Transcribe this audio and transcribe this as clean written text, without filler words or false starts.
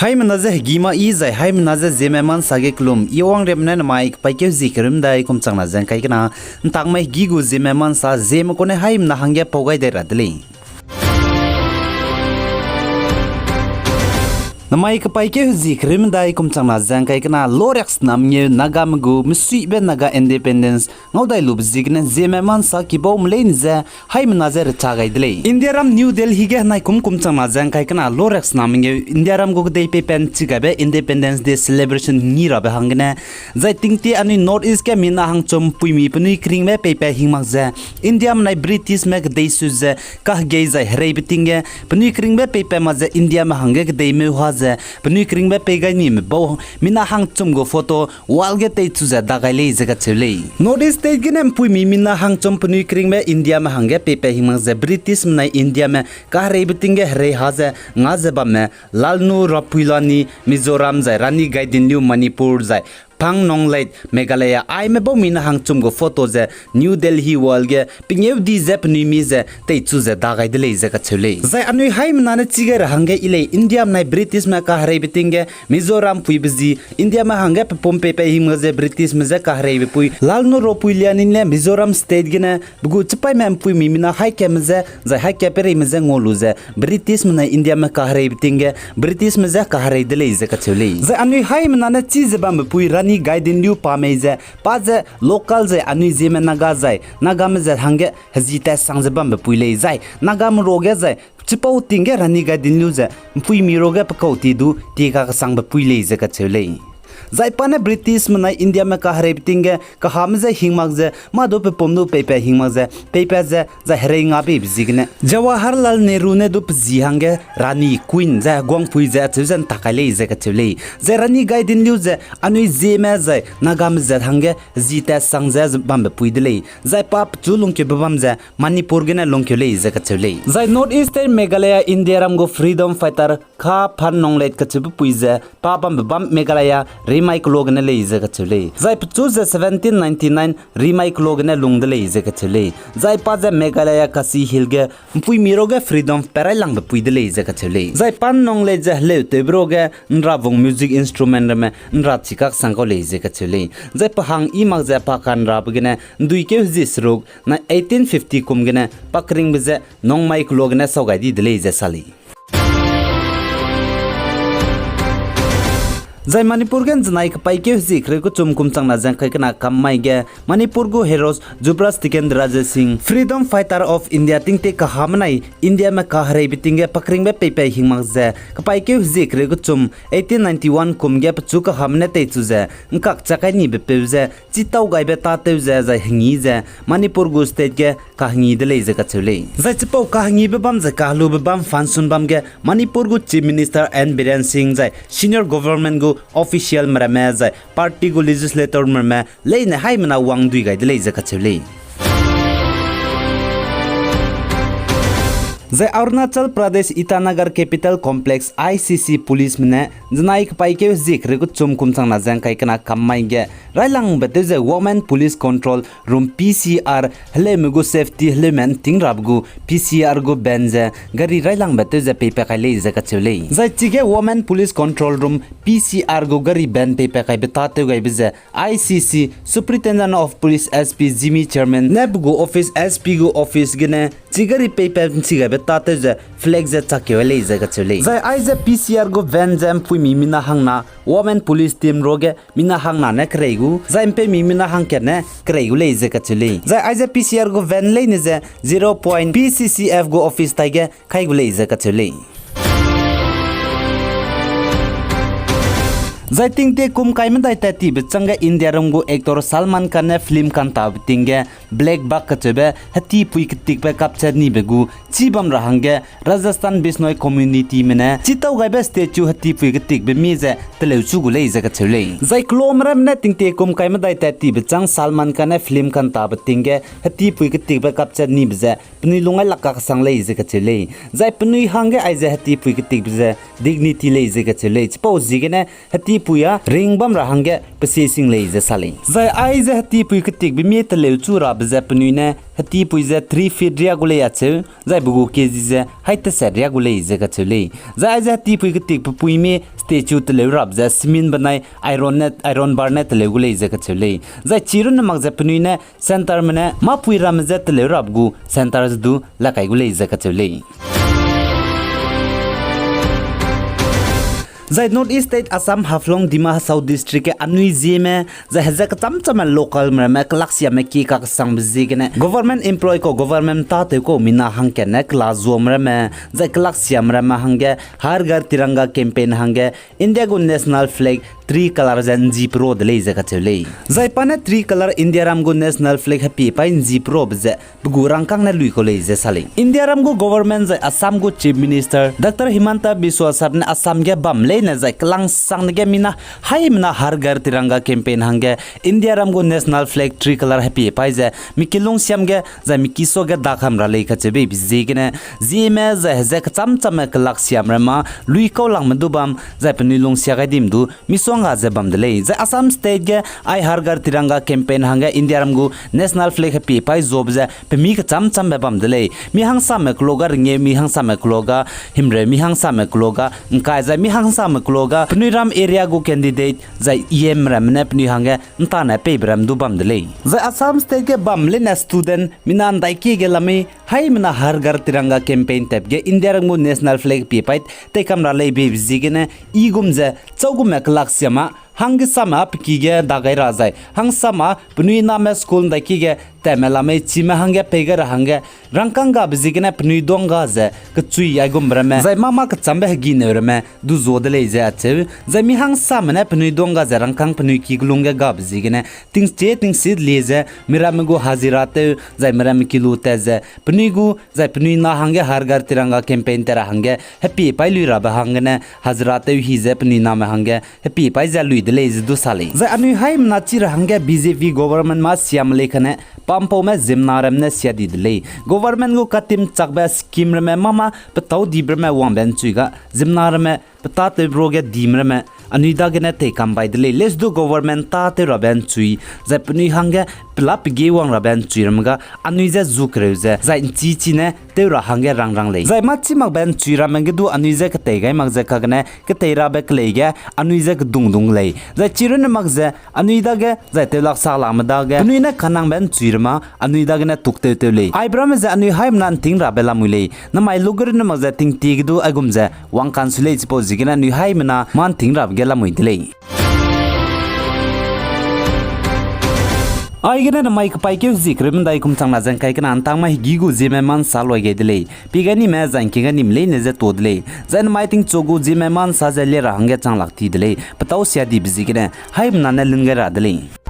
Hai menaze gima izai hai menaze Zeme man sage klum iwang remna na mic paike zikrim dai kum changna jang kai kana ntang mai gigu Zeme man sa Zeme kone hai na hangya pogai dai radli Namai ka paike zikrim dai kum changna jang kai kana lorex namnye Naga mgu msui be Naga independence ngaudai lub zigne Zeme man sa kibo mlein za hai menaze chagai dle India ram New Delhi ge nai kum changna jang kai kana lorex namnye India ram go dei pe pen chigabe Independence Day celebration ni ra be hangne zai tingti ani North East ke mina hang chom puimi puni kring me pe pe hingmak za India mai British me dei su za kah ge zai hrei bitinge puni kring me pe pe ma za India ma hange ke dei me hwa za puni kring me pe gai ni me bo mina hang chom go photo wal ge tei chu za da gai le za ga chule North East state ge nem puimi mina hang chom puni kring me India ma hange pe pe hingmak za British mai India me kah hrei bitinge hrei ha za nga za ba me lalnu rapuilani Mizoram zai rani gaidin New Manipur zai Pang nong late Meghalaya ai me bo mina hang chum go photo ze New Delhi wal ge pinyew di zep ni mi ze te chu ze da gai dele ze ka chule zai anui hai mna na chige ra hange ile India nai British ma ka hare bitinge Mizoram pui bzi India ma hange pe pompe pe him ze British ma ze ka hare bi pui lalno ro pui lianin le Mizoram state ge na bugu chipai mem pui mi mina hai ke mze zai hai ke pe re mze ngolu ze British ma India ma ka hare bitinge British ma ze ka hare dele ze ka chule zai anui hai mna na chize ba me pui rani gaidin liu pa me ze pa ze local ze anui Zeme Naga zai Naga me ze hange hezita sang ze bam pui le zai Naga m roge zai chipau tinge rani gaidin liu ze pui mi roge pa ko ti du ti ka sang ba pui le ze ka chele zai pane British manai India me ka hare bitinge ka ham ze hingmak ze ma do pe pomnu pe pe hingmak ze pe pe ze za hre nga be bizigne Jawaharlal Nehru ne do zi hange rani queen za gong pui ze chuzen takale ze ka chule ze rani gaidin liu ze anui Zeme ze Naga me ze hange zita sang ze bam pui dele zai pap chulung ke babam ze Manipur ge na long ke le ze ka chule zai North East Meghalaya India ram go freedom fighter kha phan nong let ka chup pui ze pa bam Meghalaya remake log na le ze ka chule zai pchu ze 1799 remake log na lung de le ze ka chule zai pa ze Meghalaya kasi hilge pui miro ge freedom parai lang pui de le ze ka chule zai pan nong le ze le te bro ge nra vong music instrument me nra chikak sang ko le ze ka chule zai pa hang I mak ze pa kan ra ge na dui ke jis rog na 1850 kum ge na pakring be ze nong mic log na sogai di de le ze sali Zai Manipur gen znai ka paike zikre ko chumkum changna jang kai kana kammai ge Manipur go heroes Jubras Tikendra Singh freedom fighter of India tingte ka hamnai India ma ka hare bitinge pakring be pepe hingmak ze ka paike zikre ko chum 1891 kum ge chu ka hamne te chu ze ngak chakai ni be pe ze chitau gai be ta te ze za hingi ze Manipur go state ge ka hingi de le ze ka chule zai chipau ka hingi be bam ze ka lu be bam fansun bam ge Manipur go chief minister N Biren Singh zai senior government go official mrame zai party go legislator mrame leine hai mana wang dui gai de le za ka chule zai Arunachal Pradesh Itanagar capital complex ICC police mne znai ka paike zikre ko chumkum changna jang kai kana kammai ge railang bete ze women police control room PCR hle mugo safety hle men tingrabgu PCR go benze gari railang bete ze pepe kai le ze ka chule zai chige women police control room PCR go gari ben pepe kai betate gai bize ICC superintendent of police SP Zeme chairman nebgo office SP go office gene chigari pepe chiga tate ze flag ze chakewele ze ka chule zai ai ze PCR go van jam pui mi mina hangna women police team roge mina hangna ne kreigu zai mpe mi mina hang ke ne kreigu le ze ka chule zai ai ze PCR go van le ne ze 0. PCCF go office taige kai gu le ze ka chule zai tingte kum kai mandai ta ti bchanga India rongo actor Salman Khan ne film kan ta tinge black buck ka chebe hati pui kitik be capture ni begu chibam rahange Rajasthan Bishnoi community mena chitau gai be statue hati pui kitik be mi je teleu chu gu le je ka chule zai klomram ne tingte kum kai mandai ta ti bchang Salman Khan ne film kan ta tinge hati pui kitik be capture ni bje pni lungai lakka sang le je ka chule zai pnui hange ai je hati pui kitik bje dignity le je ka chule chpo jigene hati puya ringbam rahange pesesing lei je sale zai ai je hati pui ketik bi me tele chura bze pnuine hati pui je 3 feet ria gule ya che zai bugu kg je haita se ria gule je ka chule zai je hati pui ketik pui me statue tele rab je simin banai iron bar net tele gule je ka chule zai chirun mak je pnuine center mane ma pui ram je tele rab gu center du la kai gule je ka chule Zai North East State Assam Haflong Dima South District ke anui Zeme zai hazak cham local me klaxia me ki ka sang bizigene government employee ko government ta te ko mina hangke ne class zom me zai klaxia me hange har gar tiranga campaign hange India go national flag 3 colors and jeep road le zaka chele zai pane 3 color India ram go national flag happy pain jeep road ze bugurang kang na lui ko le ze sale India ram go government zai Assam go chief minister Dr Himanta Biswa sar ne Assam ge bam le na zai klang sang ne ge mina hai mina har gar tiranga campaign hange India ram go national flag 3 color happy pai ze mikilong siam ge zai mikiso ge dakham ra le kha chebe bizigene zime zai zak cham klak siam rama lui ko lang madubam zai panilong sia ga dim du misong ze bamdele ze Assam state ge ai har gar tiranga campaign hanga India ram go national flag happy pai job ze pe mi ka cham be bamdele mi hang sa me kloga ringe mi hang sa me kloga himre mi hang sa me kloga nkai za mi hang sa me kloga pniram area go candidate za em ram ne pni hanga nta na pe bram du bamdele ze Assam state ge bamle na student minan dai ki ge lami hai mina har gar tiranga campaign tab ge India ram go national flag pi pai te kam ra le be zigene igum ze chogum me klak ma hang sama pikige dagai razai hang sama pnui na me school da kige temela me chima hange pegar hange rangkanga bizigena pnui donga ze kchui yagum brame zai mama ka chambe gi ne rame du zodele ze ache zai mi hang sama ne pnui donga ze rangkang pnui ki glunga ga bizigena ting sid leze miram go hazirate zai miram kilu te ze pnui gu zai pnui na hange har gar tiranga campaign tera hange happy pailu ra ba hangne hazrate hi ze pnui na me hange happy pai za lui dele du sale zai anui haim na chir hange BJP government ma siam lekhane pampo me zimnaram ne sia di dele government go katim chakba scheme me mama patau dibr me wang ben chuiga zimnaram me pata te broge dimra me anida gene te kam bai dele les do government ta te raben chui zai pni hange plap ge wang raben chuiramga anui za zukreuze zai chi ne te ra hange rang le zai ma chi mak ben chuiramge du anui za ka te gai mak za ka gane ka te ra be kle ge anui za ka dung le zai chirun mak za anui da ge zai te lak sa la ma da ge anui na khanang ben chuirma anui da gene tuk te le ai bram za anui haim nan ting ra be la mule na mai lugur na mak za ting ti du agum za wang kan sule suppose gina anui haim na man ting ra ge la mui dile ai gena na mai pai ke zikrim dai kum chang na jang kai kana antang ma gigu Zeme man salwa ge dile pigani me jang ke gani mle ne ze to dile zan mai ting chogu Zeme man sa ze le ra hange chang lak ti dile patau sia di bizigene haim na na lungera dile